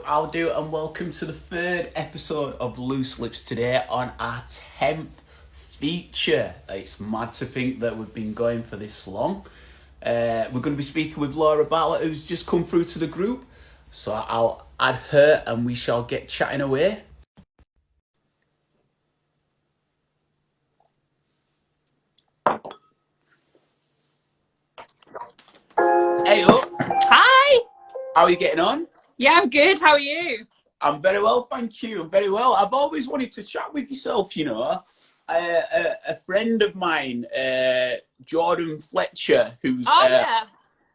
I'll do, and welcome to the third episode of Loose Lips today on our 10th feature. It's mad to think that we've been going for this long. We're going to be speaking with Laura Bartlett, who's just come through to the group. So I'll add her and we shall get chatting away. Hey up, Hi. how are you getting on? Yeah, I'm good. How are you? I'm very well, thank you. I'm very well. I've always wanted to chat with yourself, you know. A friend of mine, Jordan Fletcher, who's Oh, yeah.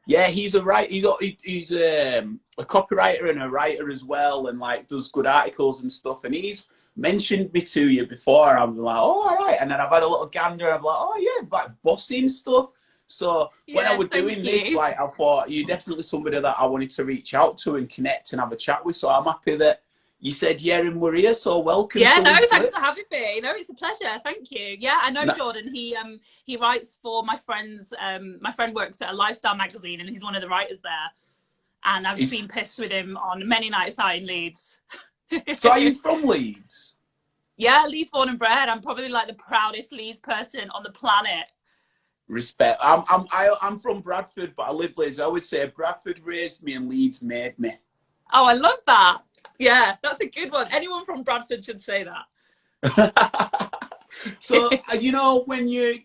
yeah, he's a writer. He's a copywriter and a writer as well, and like does good articles and stuff. And he's mentioned me to you before. I'm like, oh, all right. And then I've had a little gander. I'm like, oh yeah, like bossing stuff. So when I Yeah, was thank doing this, you. like I thought you're definitely somebody that I wanted to reach out to and connect and have a chat with. So I'm happy that you said yeah and we're here. So welcome Yeah, to no, Loose thanks for Lips. having me. No, it's a pleasure. Thank you. Yeah, I know No, Jordan. He writes for my friends. My friend works at a lifestyle magazine, and he's one of the writers there. And I've he's, been pissed with him on many nights out in Leeds. so are you from Leeds? Yeah, Leeds born and bred. I'm probably like the proudest Leeds person on the planet. Respect. I'm from Bradford, but I live Leeds. I always say Bradford raised me and Leeds made me. Oh, I love that. Yeah, that's a good one. Anyone from Bradford should say that. So you know when you're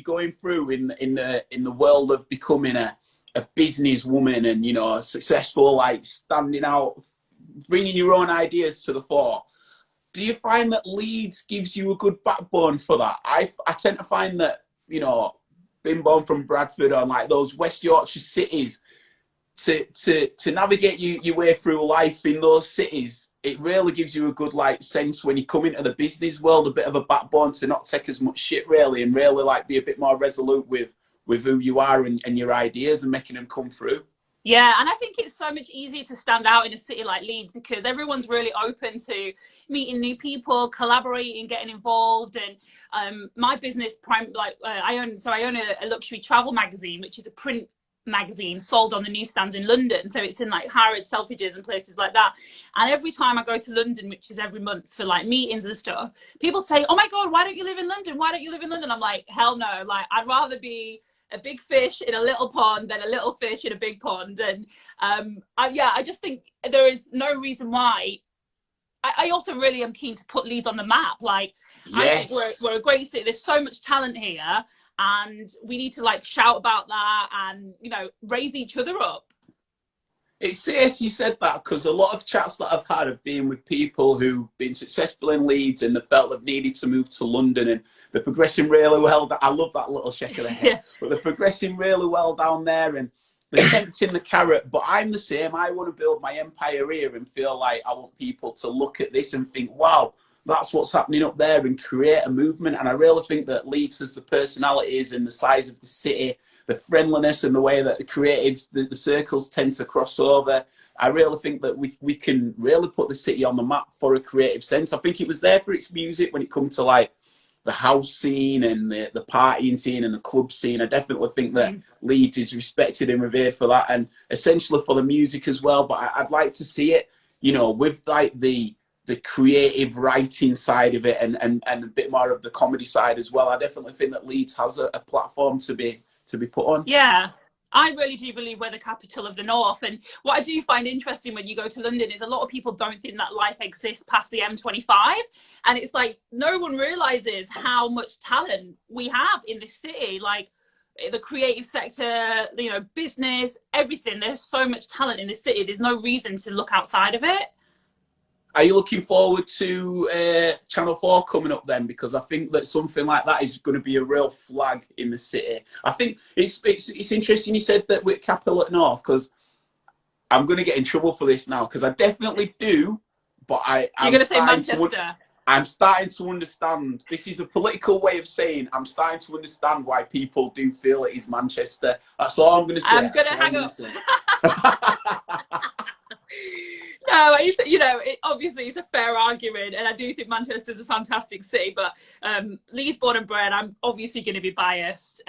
going through in the world of becoming a businesswoman and successful, like standing out, bringing your own ideas to the fore. Do you find that Leeds gives you a good backbone for that? I tend to find that being born from Bradford or like those West Yorkshire cities, to navigate your way through life in those cities, it really gives you a good like sense when you come into the business world, a bit of a backbone to not take as much shit really, and really like be a bit more resolute with who you are and your ideas and making them come through. Yeah, and I think it's so much easier to stand out in a city like Leeds because everyone's really open to meeting new people, collaborating, getting involved. And my business, I own a luxury travel magazine, which is a print magazine sold on the newsstands in London. So it's in like Harrods, Selfridges, and places like that. And every time I go to London, which is every month for like meetings and stuff, people say, "Oh my God, why don't you live in London? Why don't you live in London?" I'm like, hell no! Like I'd rather be a big fish in a little pond than a little fish in a big pond. And I just think there is no reason why. I also really am keen to put Leeds on the map. Like, I think we're Yes. a great city. There's so much talent here, and we need to like shout about that and raise each other up. It's yes, you said that because a lot of chats that I've had have been with people who've been successful in Leeds and they felt they've needed to move to London and they're progressing really well. I love that little shake of the head, Yeah, but they're progressing really well down there and they're tempting the carrot. But I'm the same. I want to build my empire here and feel like I want people to look at this and think, wow, that's what's happening up there and create a movement. And I really think that Leeds has the personalities and the size of the city, the friendliness and the way that the creatives, the circles tend to cross over. I really think that we can really put the city on the map for a creative sense. I think it was there for its music when it comes to like the house scene and the partying scene and the club scene. I definitely think that Leeds is respected and revered for that and essentially for the music as well. But I'd like to see it, with like the creative writing side of it and a bit more of the comedy side as well. I definitely think that Leeds has a platform to be put on. yeah. I really do believe we're the capital of the North. And what I do find interesting when you go to London is a lot of people don't think that life exists past the M25. And it's like no one realizes how much talent we have in this city. Like the creative sector, business, everything. There's so much talent in this city. There's no reason to look outside of it. Are you looking forward to Channel 4 coming up then? Because I think that something like that is going to be a real flag in the city. I think it's interesting you said that with Capital at North, because I'm going to get in trouble for this now, because I definitely do, but You're going to say Manchester. I'm starting to understand. This is a political way of saying I'm starting to understand why people do feel it is Manchester. That's all I'm going to say. I'm going to hang up. No, No, it's, you know, obviously it's a fair argument, and I do think Manchester's a fantastic city, but Leeds born and bred, I'm obviously going to be biased.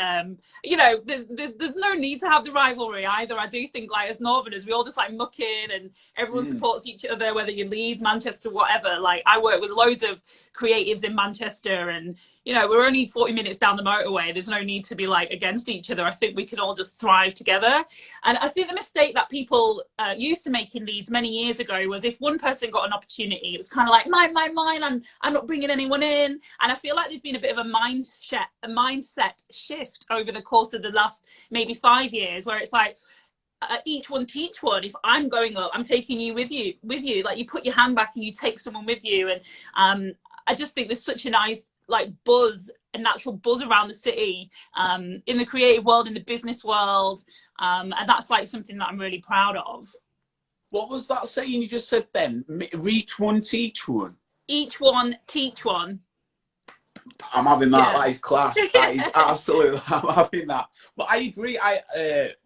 You know, there's no need to have the rivalry either. I do think, like, as Northerners, we all just like muck in and everyone supports each other, whether you're Leeds, Manchester, whatever. Like, I work with loads of creatives in Manchester, and you know, we're only 40 minutes down the motorway. There's no need to be like against each other. I think we can all just thrive together. And I think the mistake that people used to make in Leeds many years ago was, if one person got an opportunity, it was kind of like, mine, I'm not bringing anyone in. And I feel like there's been a bit of a mindset shift over the course of the last maybe 5 years, where it's like, each one teach one. If I'm going up, I'm taking you with you. Like, you put your hand back and you take someone with you. And I just think there's such a nice like buzz, a natural buzz around the city, in the creative world, in the business world, and that's like something that I'm really proud of. What was that saying you just said then? Reach one, teach one. Each one, teach one. I'm having that. Yeah. That is class. That is absolutely. I'm having that. But I agree.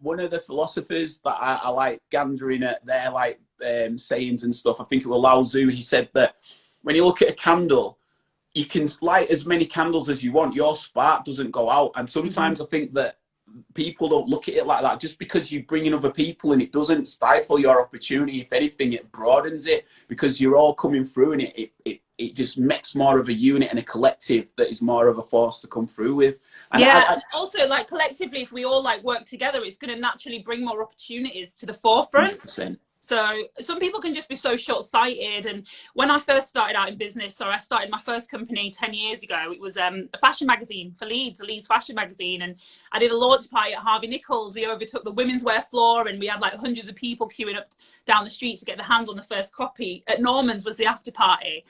One of the philosophers that I like gandering at their like sayings and stuff, I think it was Lao Tzu. He said that when you look at a candle, you can light as many candles as you want. Your spark doesn't go out. And sometimes I think that people don't look at it like that. Just because you bring in other people, and it doesn't stifle your opportunity. If anything, it broadens it, because you're all coming through, and it just makes more of a unit and a collective that is more of a force to come through with. And and also, like, collectively, if we all like work together, it's going to naturally bring more opportunities to the forefront. 100%. So some people can just be so short-sighted. And when I first started out in business, so I started my first company 10 years ago, it was a fashion magazine for Leeds, a Leeds fashion magazine. And I did a launch party at Harvey Nicholls. We overtook the women's wear floor, and we had like hundreds of people queuing up down the street to get their hands on the first copy. At Norman's was the after party.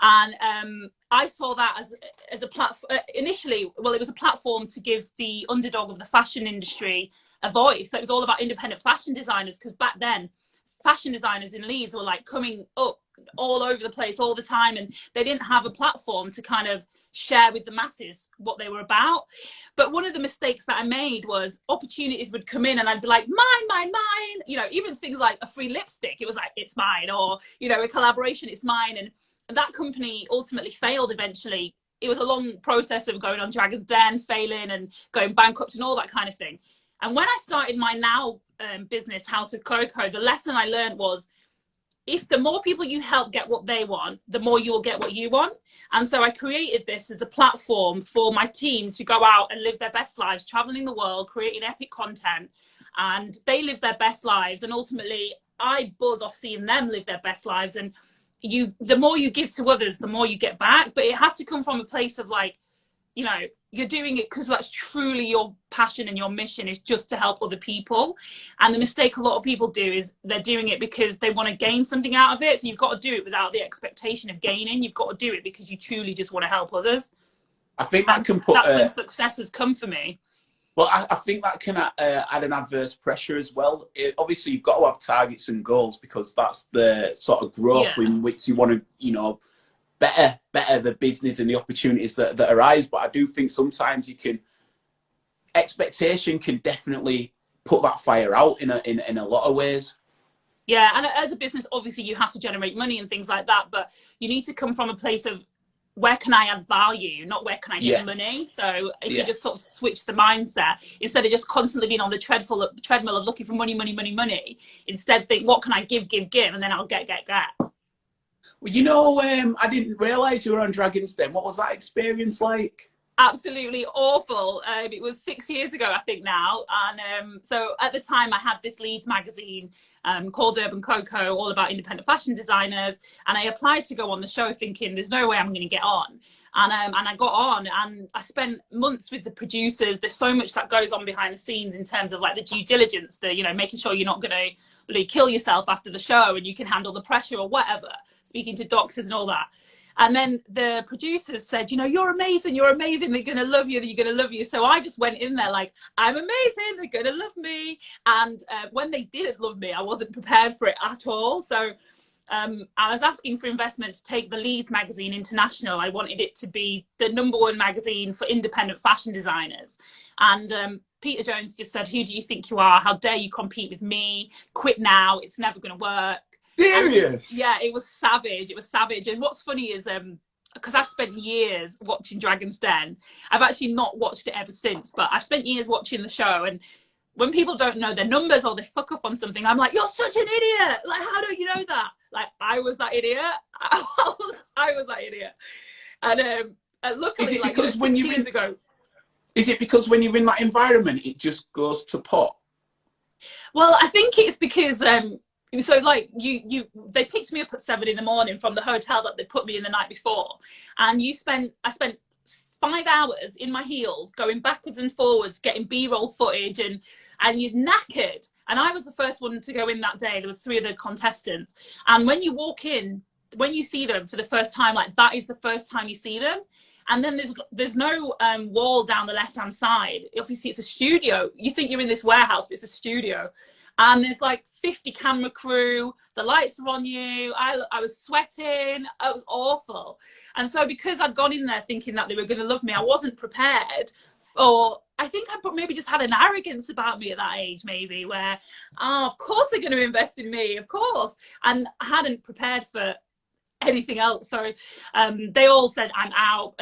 And I saw that as a platform. Initially, well, it was a platform to give the underdog of the fashion industry a voice. So it was all about independent fashion designers, because back then, fashion designers in Leeds were like coming up all over the place all the time, and they didn't have a platform to kind of share with the masses what they were about. But one of the mistakes that I made was opportunities would come in and I'd be like, mine, you know, even things like a free lipstick, it was like, it's mine, or, you know, a collaboration, it's mine. And that company ultimately failed eventually. It was a long process of going on Dragon's Den, failing and going bankrupt and all that kind of thing. And when I started my now business, House of Coco, the lesson I learned was, if the more people you help get what they want, the more you will get what you want. And so I created this as a platform for my team to go out and live their best lives, traveling the world, creating epic content, and they live their best lives. And ultimately, I buzz off seeing them live their best lives. And the more you give to others, the more you get back. But it has to come from a place of like, you know, you're doing it because that's truly your passion, and your mission is just to help other people. And the mistake a lot of people do is they're doing it because they want to gain something out of it. So you've got to do it without the expectation of gaining. You've got to do it because you truly just want to help others. I think that can put... That's when success has come for me. Well, I think that can add an adverse pressure as well. Obviously, you've got to have targets and goals, because that's the sort of growth in which you want to, you know, better the business and the opportunities that arise. But I do think sometimes expectation can definitely put that fire out in a lot of ways. Yeah, and as a business, obviously you have to generate money and things like that, but you need to come from a place of, where can I add value, not where can I get money. So if you just sort of switch the mindset, instead of just constantly being on the treadmill of looking for money, instead think, what can I give, and then I'll get. Well, you know, I didn't realise you were on Dragon's Den. What was that experience like? Absolutely awful. It was 6 years ago, I think now. And so at the time I had this Leeds magazine called Urban Coco, all about independent fashion designers. And I applied to go on the show thinking, there's no way I'm going to get on. And I got on, and I spent months with the producers. There's so much that goes on behind the scenes in terms of like the due diligence, you know, making sure you're not going to really kill yourself after the show, and you can handle the pressure or whatever, speaking to doctors and all that. And then the producers said, you know, you're amazing, they're going to love you. So I just went in there like, I'm amazing, they're going to love me. And when they didn't love me, I wasn't prepared for it at all. So I was asking for investment to take the Leeds magazine international. I wanted it to be the #1 magazine for independent fashion designers. And Peter Jones just said, who do you think you are? How dare you compete with me? Quit now, it's never going to work. serious? Yeah, it was savage. It was savage. And what's funny is, because I've spent years watching Dragon's Den, I've actually not watched it ever since, but I've spent years watching the show. And when people don't know their numbers or they fuck up on something, I'm like, you're such an idiot. Like, how don't you know that? Like, I was that idiot. I was that idiot. And luckily, is it like, because when years ago. Is it because when you're in that environment, it just goes to pot? Well, I think it's because so like they picked me up at 7 in the morning from the hotel that they put me in the night before, and I spent 5 hours in my heels going backwards and forwards getting B-roll footage, and you're knackered. And I was the first one to go in that day. There was 3 other contestants, and when you walk in, when you see them for the first time, like, that is the first time you see them. And then there's no wall down the left-hand side. Obviously, it's a studio. You think you're in this warehouse, but it's a studio. And there's like 50 camera crew. The lights are on you. I was sweating. It was awful. And so because I'd gone in there thinking that they were going to love me, I wasn't prepared for... I think I maybe just had an arrogance about me at that age, maybe, where, oh, of course they're going to invest in me, of course. And I hadn't prepared for anything else. So they all said I'm out.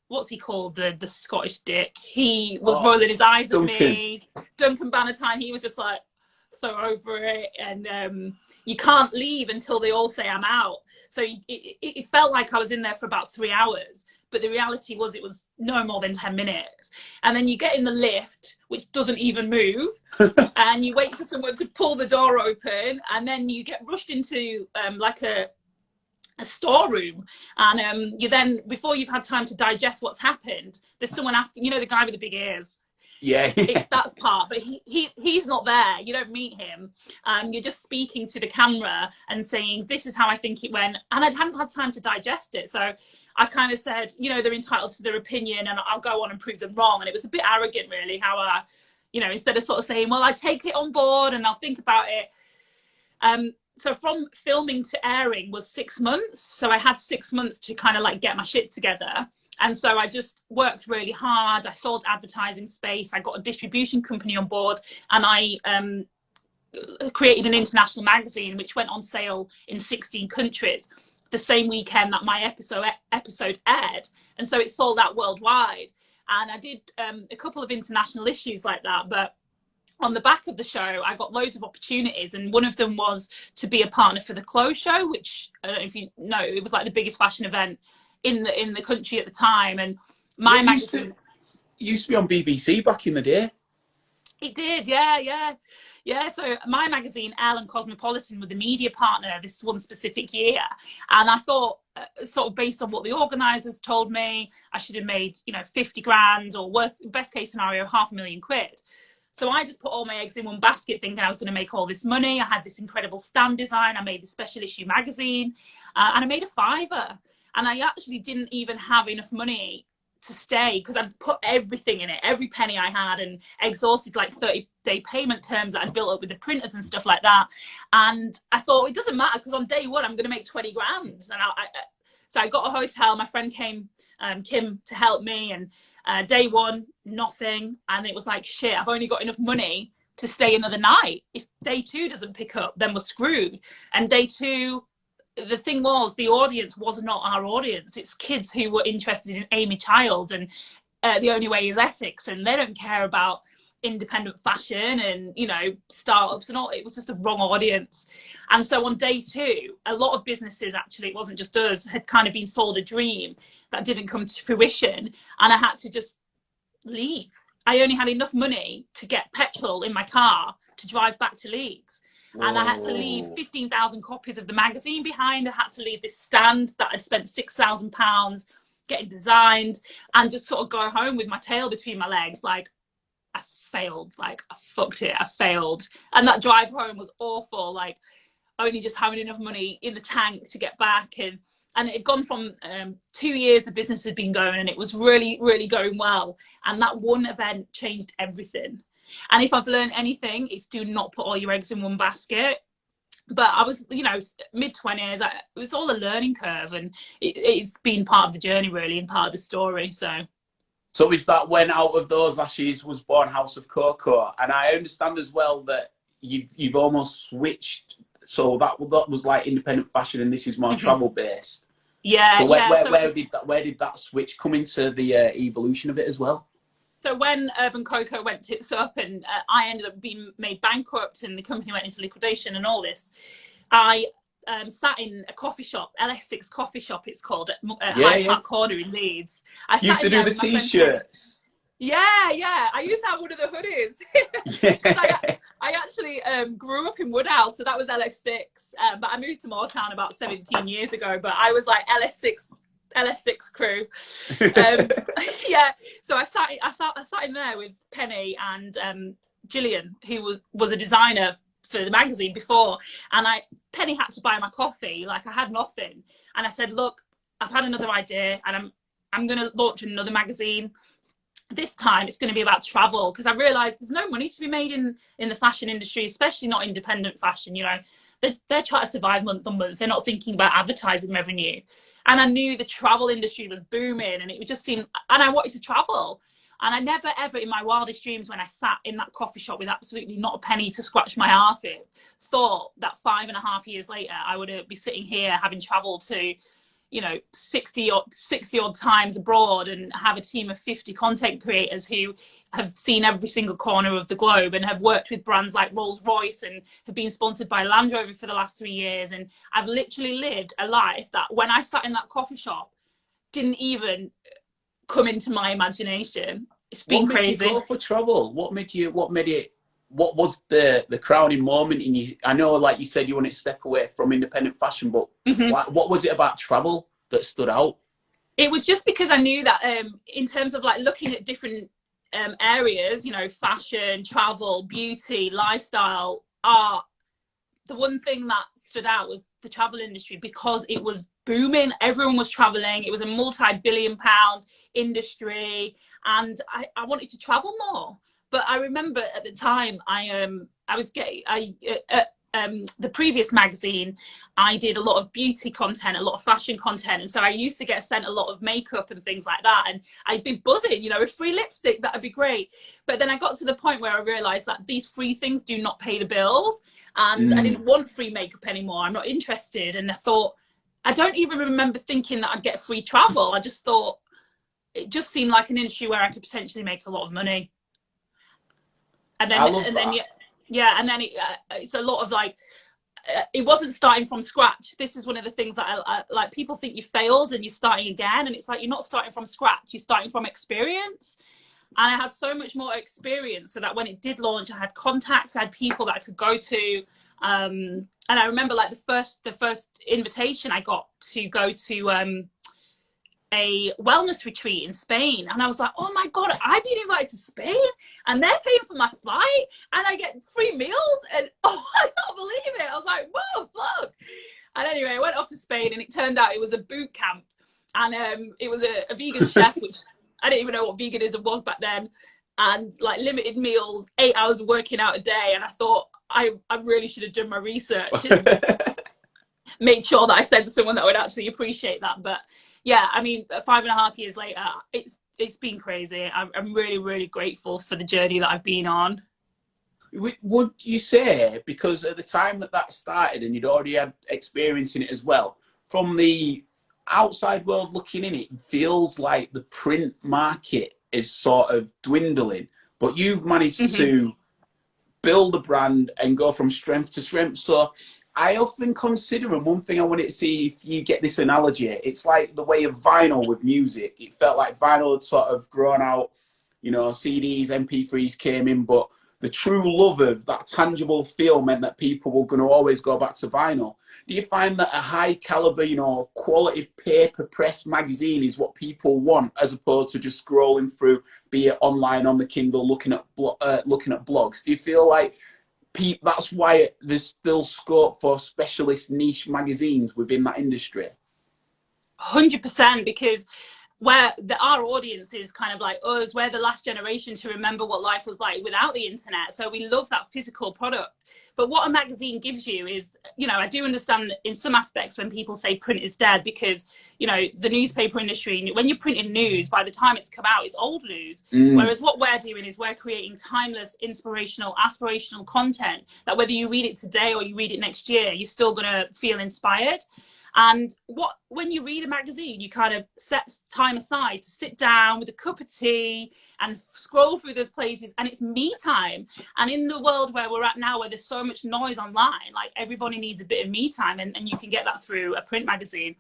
What's he called, the Scottish dick? He was rolling his eyes at me. Duncan Bannatyne, he was just like so over it. And you can't leave until they all say I'm out. So it felt like I was in there for about 3 hours, but the reality was it was no more than 10 minutes. And then you get in the lift, which doesn't even move, and you wait for someone to pull the door open, and then you get rushed into like a storeroom, and you then, before you've had time to digest what's happened, there's someone asking, you know, the guy with the big ears. Yeah. It's that part, but he's not there. You don't meet him. You're just speaking to the camera and saying, this is how I think it went. And I hadn't had time to digest it. So I kind of said, you know, they're entitled to their opinion and I'll go on and prove them wrong. And it was a bit arrogant, really, how I, you know, instead of sort of saying, well, I take it on board and I'll think about it. So from filming to airing was 6 months. So I had 6 months to kind of like get my shit together. And so I just worked really hard. I sold advertising space. I got a distribution company on board, and I created an international magazine which went on sale in 16 countries the same weekend that my episode aired. And so it sold out worldwide. And I did a couple of international issues like that. But on the back of the show, I got loads of opportunities, and one of them was to be a partner for the Clothes Show, which, I don't know if you know, it was like the biggest fashion event in the country at the time. And my magazine used to be on BBC back in the day. It did, yeah. So my magazine, Elle and Cosmopolitan, were the media partner this one specific year, and I thought, sort of based on what the organisers told me, I should have made, you know, 50 grand, or worst, best case scenario, £500,000. So I just put all my eggs in one basket, thinking I was going to make all this money. I had this incredible stand design. I made the special issue magazine, and I made a £5. And I actually didn't even have enough money to stay, because I'd put everything in it, every penny I had, and exhausted like 30-day payment terms that I'd built up with the printers and stuff like that. And I thought, it doesn't matter, because on day one, I'm going to make 20 grand. And so I got a hotel. My friend came, Kim, to help me. And day one, nothing. And it was like, shit, I've only got enough money to stay another night. If day 2 doesn't pick up, then we're screwed. And day 2, the thing was, the audience was not our audience. It's kids who were interested in Amy Childs and The Only Way is Essex, and they don't care about independent fashion and, you know, startups and all. It was just the wrong audience. And so on day 2, a lot of businesses, actually, it wasn't just us, had kind of been sold a dream that didn't come to fruition, and I had to just leave. I only had enough money to get petrol in my car to drive back to Leeds. And I had to leave 15,000 copies of the magazine behind. I had to leave this stand that I'd spent £6,000 getting designed, and just sort of go home with my tail between my legs. Like, I failed. Like, I fucked it. I failed. And that drive home was awful. Like, only just having enough money in the tank to get back. And it had gone from 2 years the business had been going, and it was really, really going well. And that one event changed everything. And if I've learned anything, it's do not put all your eggs in one basket. But I was, you know, mid-20s. It was all a learning curve, and it's been part of the journey, really, and part of the story. So is that when out of those ashes was born House of Coco? And I understand as well that you've almost switched So that was like independent fashion, and this is more travel based. Yeah, So yeah. where did that switch come into the evolution of it as well? So when Urban Coco went tits up and I ended up being made bankrupt and the company went into liquidation and all this, I sat in a coffee shop, LS6 coffee shop it's called, at Hyde Park Corner in Leeds. I used sat to in do there the with my friend t-shirts. Yeah, yeah. I used to have one of the hoodies because I actually grew up in Woodhouse, so that was LS6. But I moved to Moortown about 17 years ago. But I was like LS6 crew. Yeah. So I sat in there with Penny and Gillian, who was a designer for the magazine before, and Penny had to buy my coffee. Like I had nothing, and I said, "Look, I've had another idea, and I'm going to launch another magazine. This time it's going to be about travel," because I realized there's no money to be made in the fashion industry, especially not independent fashion. You know, they're trying to survive month on month. They're not thinking about advertising revenue. And I knew the travel industry was booming, and it just seemed, and I wanted to travel. And I never ever in my wildest dreams, when I sat in that coffee shop with absolutely not a penny to scratch my heart with, thought that 5.5 years later I would be sitting here having traveled to, you know, 60 odd times abroad and have a team of 50 content creators who have seen every single corner of the globe and have worked with brands like Rolls-Royce and have been sponsored by Land Rover for the last 3 years. And I've literally lived a life that when I sat in that coffee shop didn't even come into my imagination. It's been crazy. What made you go for travel? What was the crowning moment in you? I know, like you said, you wanted to step away from independent fashion, but what was it about travel that stood out? It was just because I knew that in terms of like looking at different areas, you know, fashion, travel, beauty, lifestyle, art, the one thing that stood out was the travel industry, because it was booming. Everyone was traveling. It was a multi-billion-pound industry, and I wanted to travel more. But I remember at the time the previous magazine, I did a lot of beauty content, a lot of fashion content, and so I used to get sent a lot of makeup and things like that, and I'd be buzzing, you know, with free lipstick, that'd be great. But then I got to the point where I realized that these free things do not pay the bills, and I didn't want free makeup anymore. I'm not interested. And I thought, I don't even remember thinking that I'd get free travel. I just thought it just seemed like an industry where I could potentially make a lot of money. And then it's a lot of like, it wasn't starting from scratch. This is one of the things that I like. People think you failed and you're starting again, and it's like, you're not starting from scratch, you're starting from experience. And I had so much more experience, so that when it did launch, I had contacts, I had people that I could go to. And I remember like the first invitation I got to go to a wellness retreat in Spain, and I was like, oh my god, I've been invited to Spain and they're paying for my flight and I get free meals, and oh, I can't believe it. I was like, whoa, look. And anyway, I went off to Spain, and it turned out it was a boot camp, and it was a vegan chef, which I didn't even know what veganism was back then, and like limited meals, 8 hours of working out a day. And I thought I really should have done my research and made sure that I sent someone that would actually appreciate that. But yeah, I mean, 5.5 years later, it's been crazy. I'm really, really grateful for the journey that I've been on. Would you say, because at the time that started and you'd already had experience in it as well, from the outside world looking in, it feels like the print market is sort of dwindling, but you've managed to build a brand and go from strength to strength. So I often consider, and one thing I wanted to see if you get this analogy, it's like the way of vinyl with music. It felt like vinyl had sort of grown out, you know, CDs, MP3s came in, but the true love of that tangible feel meant that people were going to always go back to vinyl. Do you find that a high caliber, you know, quality paper press magazine is what people want, as opposed to just scrolling through, be it online on the Kindle, looking at blogs? Do you feel like that's why there's still scope for specialist niche magazines within that industry? 100%, because our audience is kind of like us. We're the last generation to remember what life was like without the internet. So we love that physical product. But what a magazine gives you is, you know, I do understand in some aspects when people say print is dead, because, you know, the newspaper industry, when you're printing news, by the time it's come out, it's old news. Whereas what we're doing is we're creating timeless, inspirational, aspirational content that whether you read it today or you read it next year, you're still going to feel inspired. And when you read a magazine, you kind of set time aside to sit down with a cup of tea and scroll through those places, and it's me time. And in the world where we're at now, where there's so much noise online, like everybody needs a bit of me time, and you can get that through a print magazine.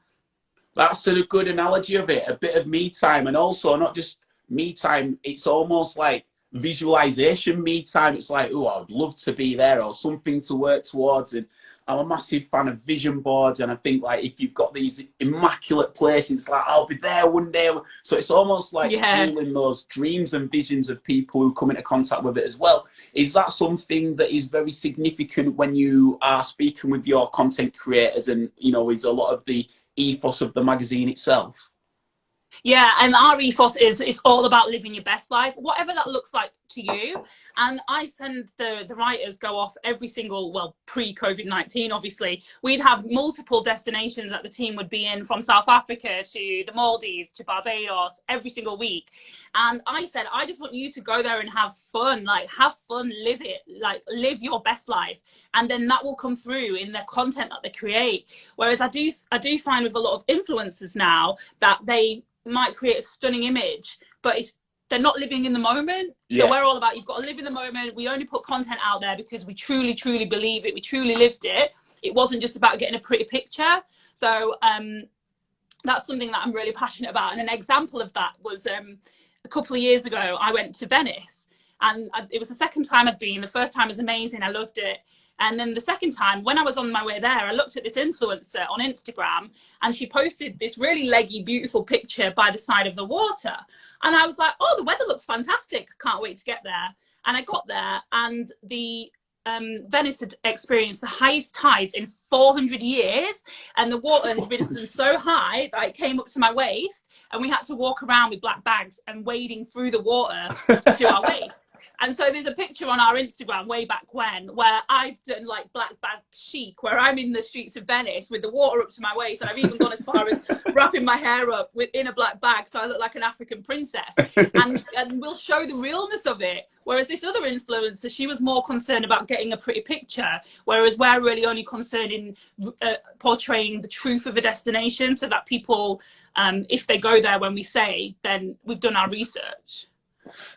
That's a good analogy of it, a bit of me time. And also not just me time, it's almost like visualization me time. It's like, oh, I'd love to be there, or something to work towards. And I'm a massive fan of vision boards, and I think like if you've got these immaculate places, it's like I'll be there one day. So it's almost like fueling those dreams and visions of people who come into contact with it as well. Is that something that is very significant when you are speaking with your content creators, and, you know, is a lot of the ethos of the magazine itself? Yeah, and our ethos is it's all about living your best life, whatever that looks like to you. And I send the writers go off every single, well, pre-COVID-19, obviously, we'd have multiple destinations that the team would be in, from South Africa to the Maldives to Barbados, every single week. And I said, I just want you to go there and have fun, like have fun, live it, like live your best life. And then that will come through in the content that they create. Whereas I do find with a lot of influencers now that they might create a stunning image, but they're not living in the moment. So we're all about, you've got to live in the moment. We only put content out there because we truly believe it, we truly lived it. It wasn't just about getting a pretty picture. So that's something that I'm really passionate about. And an example of that was a couple of years ago, I went to Venice, and it was the second time I'd been. The first time was amazing, I loved it. And then the second time, when I was on my way there, I looked at this influencer on Instagram, and she posted this really leggy, beautiful picture by the side of the water. And I was like, oh, the weather looks fantastic. Can't wait to get there. And I got there, and the Venice had experienced the highest tides in 400 years. And the water had risen so high that it came up to my waist, and we had to walk around with black bags and wading through the water to our waist. And so there's a picture on our Instagram way back when where I've done like black bag chic, where I'm in the streets of Venice with the water up to my waist. And I've even gone as far as wrapping my hair up in a black bag so I look like an African princess. And we'll show the realness of it. Whereas this other influencer, she was more concerned about getting a pretty picture, whereas we're really only concerned in portraying the truth of a destination, so that people, if they go there when we say, then we've done our research.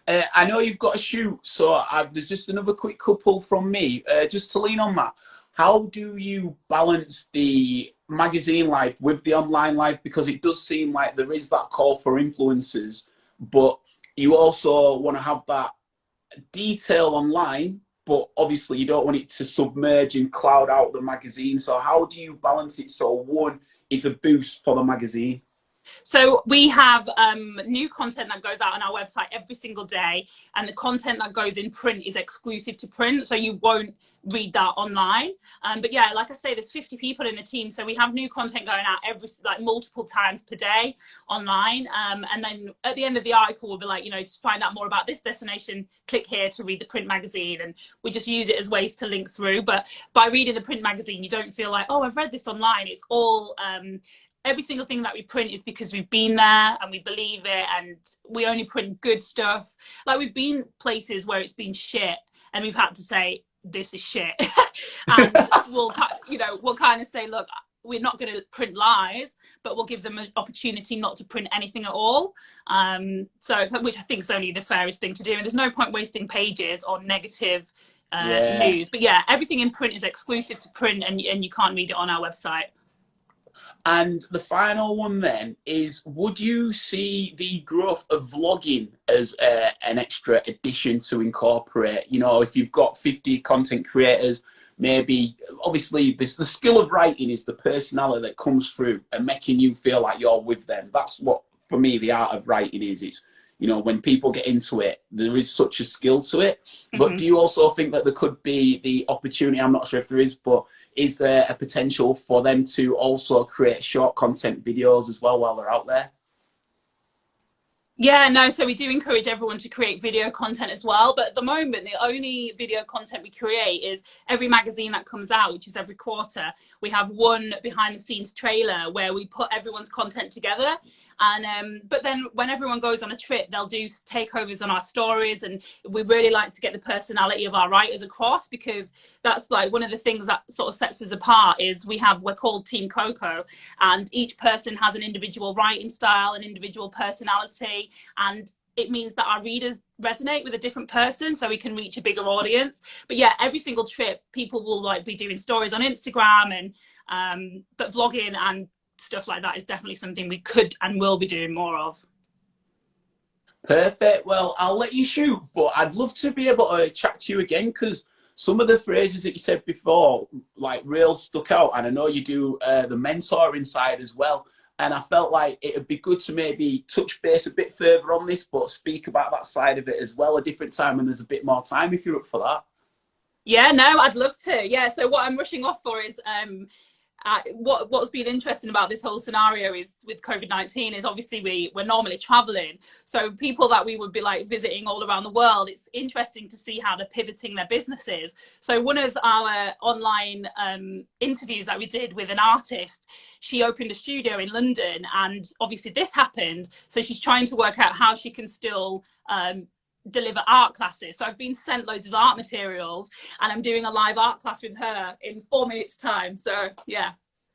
I know you've got a shoot, so there's just another quick couple from me. Just to lean on that, how do you balance the magazine life with the online life? Because it does seem like there is that call for influencers, but you also want to have that detail online, but obviously you don't want it to submerge and cloud out the magazine. So how do you balance it so one is a boost for the magazine? So we have new content that goes out on our website every single day, and the content that goes in print is exclusive to print, so you won't read that online. But yeah, like I say, there's 50 people in the team, so we have new content going out multiple times per day online. And then at the end of the article, we'll be like, you know, to find out more about this destination, click here to read the print magazine. And we just use it as ways to link through. But by reading the print magazine, you don't feel like, oh, I've read this online. It's all every single thing that we print is because we've been there and we believe it, and we only print good stuff. Like, we've been places where it's been shit and we've had to say, this is shit. And we'll kind of say, look, we're not going to print lies, but we'll give them an opportunity not to print anything at all. So, which I think is only the fairest thing to do. And there's no point wasting pages on negative news. But yeah, everything in print is exclusive to print, and you can't read it on our website. And the final one then is, would you see the growth of vlogging as an extra addition to incorporate? You know, if you've got 50 content creators, maybe, obviously, the skill of writing is the personality that comes through and making you feel like you're with them. That's what, for me, the art of writing is. It's, you know, when people get into it, there is such a skill to it. But do you also think that there could be the opportunity, I'm not sure if there is, but is there a potential for them to also create short content videos as well while they're out there? Yeah, no, so we do encourage everyone to create video content as well. But at the moment, the only video content we create is every magazine that comes out, which is every quarter. We have one behind the scenes trailer where we put everyone's content together. And but then when everyone goes on a trip, they'll do takeovers on our stories. And we really like to get the personality of our writers across, because that's like one of the things that sort of sets us apart is we're called Team Coco, and each person has an individual writing style, an individual personality, and it means that our readers resonate with a different person, so we can reach a bigger audience. But yeah, every single trip people will like be doing stories on Instagram, and but vlogging and stuff like that is definitely something we could and will be doing more of. Perfect. Well, I'll let you shoot, but I'd love to be able to chat to you again, because some of the phrases that you said before, like, real stuck out. And I know you do the mentoring side as well. And I felt like it'd be good to maybe touch base a bit further on this, but speak about that side of it as well a different time when there's a bit more time, if you're up for that. Yeah, no, I'd love to. Yeah, so what I'm rushing off for is what's been interesting about this whole scenario is with COVID-19 is obviously we're normally traveling, so people that we would be like visiting all around the world, it's interesting to see how they're pivoting their businesses. So one of our online interviews that we did with an artist, she opened a studio in London, and obviously this happened, so she's trying to work out how she can still deliver art classes. So I've been sent loads of art materials, and I'm doing a live art class with her in 4 minutes time. So yeah.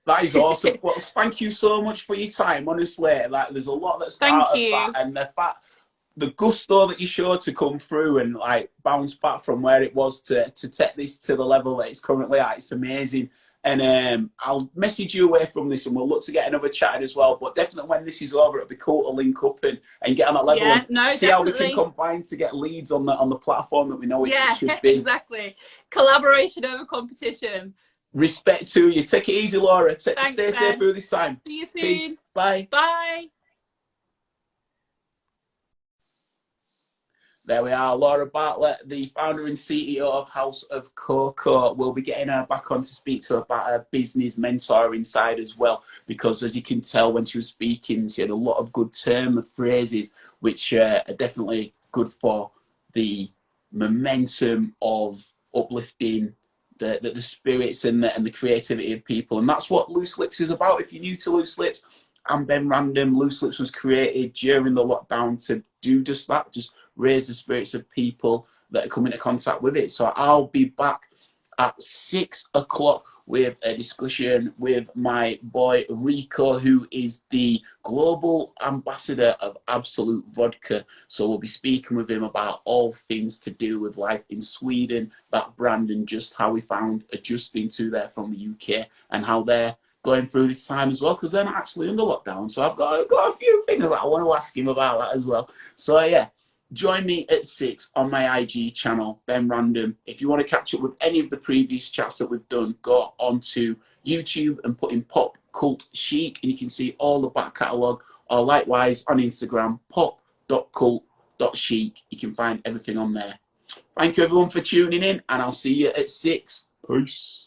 That is awesome. Well, thank you so much for your time. Honestly, like, there's a lot that's Thank out of you. that, and the gusto that you showed to come through and like bounce back from where it was to take this to the level that it's currently at, it's amazing. And I'll message you away from this, and we'll look to get another chat as well. But definitely when this is over, it'll be cool to link up and get on that level, yeah, and no, see definitely how we can combine to get leads on the platform that we know yeah, it should be. exactly. Collaboration over competition. Respect to you. Take it easy, Laura. Thanks, Stay Ben. safe through this time. See you soon. Peace. Bye. Bye. There we are, Laura Bartlett, the founder and CEO of House of Coco. We'll be getting her back on to speak to her about her business mentoring side as well, because as you can tell when she was speaking, she had a lot of good term and phrases, which are definitely good for the momentum of uplifting the spirits and the creativity of people. And that's what Loose Lips is about. If you're new to Loose Lips, I'm Ben Random. Loose Lips was created during the lockdown to do just that, just raise the spirits of people that are coming into contact with it. So I'll be back at 6 o'clock with a discussion with my boy Rico, who is the global ambassador of Absolute Vodka. So we'll be speaking with him about all things to do with life in Sweden, that brand, and just how we found adjusting to there from the UK, and how they're going through this time as well, because they're not actually under lockdown. So I've got a few things that I want to ask him about that as well. So yeah, join me at 6 on my IG channel, Ben Random. If you want to catch up with any of the previous chats that we've done, go onto YouTube and put in Pop Cult Chic, and you can see all the back catalogue, or likewise on Instagram, pop.cult.chic. You can find everything on there. Thank you everyone for tuning in, and I'll see you at 6. Peace.